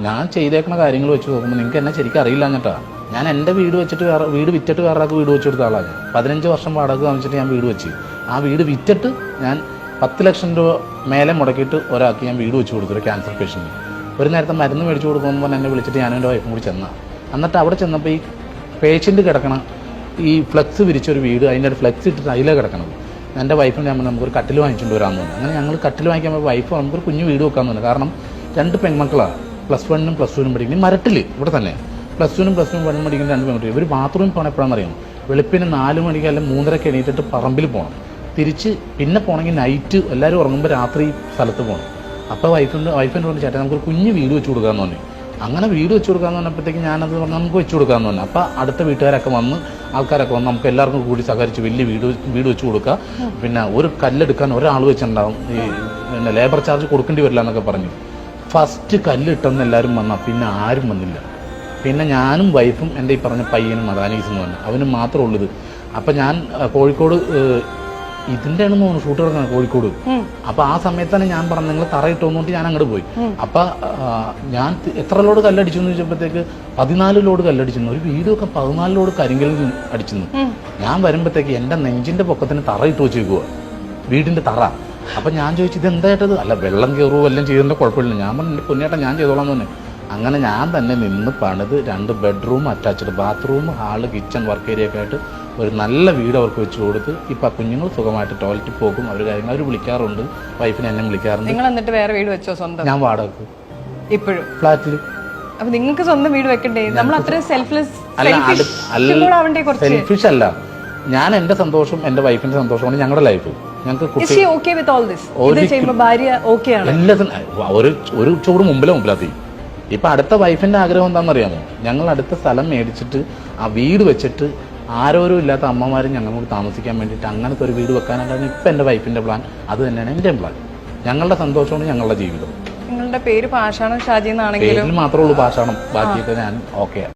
ഞാൻ ചെയ്തേക്കുന്ന കാര്യങ്ങൾ വെച്ച് നോക്കുമ്പോൾ നിങ്ങൾക്ക് എന്നെ ശരിക്കും അറിയില്ല എന്നിട്ടാ. ഞാൻ എൻ്റെ വീട് വെച്ചിട്ട് വീട് വിറ്റിട്ട് വേറെ ആൾക്ക് വീട് വെച്ച് കൊടുത്ത ആളാണ്. 15 വർഷം വാടക താമസിച്ചിട്ട് ഞാൻ വീട് വെച്ച്, ആ വീട് വിറ്റിട്ട് ഞാൻ 10 ലക്ഷം രൂപ മേലെ മുടക്കിയിട്ട് ഒരാൾക്ക് ഞാൻ വീട് വെച്ച് കൊടുത്തു, ഒരു ക്യാൻസർ പേഷ്യൻറ്റ്. ഒരു നേരത്തെ മരുന്ന് മേടിച്ച് കൊടുക്കുമ്പോൾ എന്നെ വിളിച്ചിട്ട് ഞാനും എൻ്റെ വൈഫും കൂടി ചെന്നാൽ, എന്നിട്ട് അവിടെ ചെന്നപ്പോൾ ഈ പേഷ്യൻ്റ് കിടക്കണം ഈ ഫ്ലെക്സ് വിരിച്ചൊരു വീട്, അതിൻ്റെ ഒരു ഫ്ലെക്സ് ഇട്ടിട്ട് അതിലേ കിടക്കണത്. എൻ്റെ വൈഫും ഞാൻ നമുക്കൊരു കട്ടിൽ വാങ്ങിച്ചുകൊണ്ട് വരാമെന്ന് പറഞ്ഞു. അങ്ങനെ ഞങ്ങൾ കട്ടിൽ വാങ്ങിക്കുമ്പോൾ വൈഫ് നമുക്കൊരു കുഞ്ഞു വീട് വെക്കാമെന്ന് പറഞ്ഞു. കാരണം 2 പെൺമക്കളാണ്, +1 +2 പഠിക്കുന്നത് മരട്ടിൽ ഇവിടെ തന്നെ. +1 +2 പഠിക്കുന്ന 2 പെൺകുട്ടി. ഇവർ ബാത്റൂമിൽ പോകണം എപ്പോഴാണെന്ന് അറിയാം, വെളുപ്പിന് 4 മണിക്ക് അല്ലെങ്കിൽ 3:30 എണീറ്റിട്ട് പറമ്പിൽ പോകണം, തിരിച്ച് പിന്നെ പോകണമെങ്കിൽ നൈറ്റ് എല്ലാവരും ഉറങ്ങുമ്പോൾ രാത്രി സ്ഥലത്ത് പോകണം. അപ്പോൾ വൈഫിൻ്റെ കൊണ്ട് ചേട്ടാ നമുക്കൊരു കുഞ്ഞു വീട് വെച്ച് കൊടുക്കാമെന്ന് പറഞ്ഞു. അങ്ങനെ വീട് വെച്ച് കൊടുക്കാമെന്ന് പറഞ്ഞപ്പോഴത്തേക്ക് ഞാനത് പറഞ്ഞു നമുക്ക് വെച്ച് കൊടുക്കാമെന്ന് പറഞ്ഞു. അപ്പോൾ അടുത്ത വീട്ടുകാരൊക്കെ വന്ന് ആൾക്കാരൊക്കെ വന്ന് നമുക്ക് എല്ലാവർക്കും കൂടി സഹകരിച്ച് വലിയ വീട് വെച്ച് കൊടുക്കുക. പിന്നെ ഒരു കല്ലെടുക്കാൻ ഒരാൾ വെച്ചിട്ടുണ്ടാവും, ഈ പിന്നെ ലേബർ ചാർജ് കൊടുക്കേണ്ടി വരില്ല എന്നൊക്കെ പറഞ്ഞു. ഫസ്റ്റ് കല്ലിട്ടെന്ന് എല്ലാവരും വന്നാൽ പിന്നെ ആരും വന്നില്ല. പിന്നെ ഞാനും വൈഫും എൻ്റെ ഈ പറഞ്ഞ പയ്യനും അദാനീസും വന്നു, അവനും മാത്രമേ ഉള്ളത്. അപ്പം ഞാൻ കോഴിക്കോട് ഇതിൻ്റെ ആണെന്ന് തോന്നുന്നു ഷൂട്ട് കിടക്കണം കോഴിക്കോട്. അപ്പോൾ ആ സമയത്താണ് ഞാൻ പറഞ്ഞു നിങ്ങൾ തറയിട്ടോന്നിട്ട് ഞാൻ അങ്ങോട്ട് പോയി. അപ്പം ഞാൻ എത്ര ലോഡ് കല്ലടിച്ചു എന്ന് ചോദിച്ചപ്പോഴത്തേക്ക് 14 ലോഡ് കല്ലടിച്ചിരുന്നു. ഒരു വീടൊക്കെ 14 ലോഡ് കരിങ്കല്ലിൽ അടിച്ചിരുന്നു. ഞാൻ വരുമ്പോഴത്തേക്ക് എൻ്റെ നെഞ്ചിൻ്റെ പൊക്കത്തിന് തറയിട്ട് വെച്ചേക്കുക, വീടിൻ്റെ തറ. അപ്പം ഞാൻ ചോദിച്ചു ഇതെന്തായിട്ടത്? അല്ല വെള്ളം കയറുമോ എല്ലാം ചെയ്തതിൻ്റെ കുഴപ്പമില്ല. ഞാൻ പറഞ്ഞു എൻ്റെ പൊന്നേട്ടാ ഞാൻ ചെയ്തോളാം എന്ന് തന്നെ. അങ്ങനെ ഞാൻ തന്നെ നിന്ന് പണിത് 2 bedroom attached, bathroom, hall, kitchen, work area ഒക്കെ ആയിട്ട് ഒരു നല്ല വീട് അവർക്ക് വെച്ച് കൊടുത്ത് ഇപ്പം കുഞ്ഞുങ്ങൾ സുഖമായിട്ട് ടോയ്ലറ്റിൽ പോകും. അവർ കാര്യങ്ങൾ അവർ വിളിക്കാറുണ്ട്, വൈഫിനെ എന്നെ വിളിക്കാറുണ്ട്. നിങ്ങൾ എന്നിട്ട് വേറെ വീട് വെച്ചോ സ്വന്തം? ഞാൻ വാടകക്ക് ഇപ്പോഴും ഫ്ലാറ്റിൽ. അപ്പൊ നിങ്ങൾക്ക് സ്വന്തം വീട് വെക്കണ്ടേ? നമ്മൾ അത്രയും സെൽഫിഷ് അല്ല. ഞാൻ എൻ്റെ സന്തോഷം എൻ്റെ വൈഫിന്റെ സന്തോഷമാണ് ഞങ്ങളുടെ ലൈഫ്. ഞങ്ങൾക്ക് എല്ലാത്തിനും ഒരു ചോറ് മുമ്പിലാത്തി. ഇപ്പൊ അടുത്ത വൈഫിന്റെ ആഗ്രഹം എന്താണെന്നറിയാമോ? ഞങ്ങൾ അടുത്ത സ്ഥലം മേടിച്ചിട്ട് ആ വീട് വെച്ചിട്ട് ആരോരും ഇല്ലാത്ത അമ്മമാരും ഞങ്ങളോട് താമസിക്കാൻ വേണ്ടിയിട്ട് അങ്ങനത്തെ ഒരു വീട് വെക്കാനായിട്ടാണ് ഇപ്പം എൻ്റെ വൈഫിൻ്റെ പ്ലാൻ. അത് തന്നെയാണ് എൻ്റെ പ്ലാൻ. ഞങ്ങളുടെ സന്തോഷമാണ് ഞങ്ങളുടെ ജീവിതം. നിങ്ങളുടെ പേര് പാഷാണം ഷാജി എന്നാണെങ്കിലും പേരിൽ മാത്രമേ ഉള്ളൂ പാഷാണം, ബാക്കിയൊക്കെ ഞാൻ ഓക്കെ.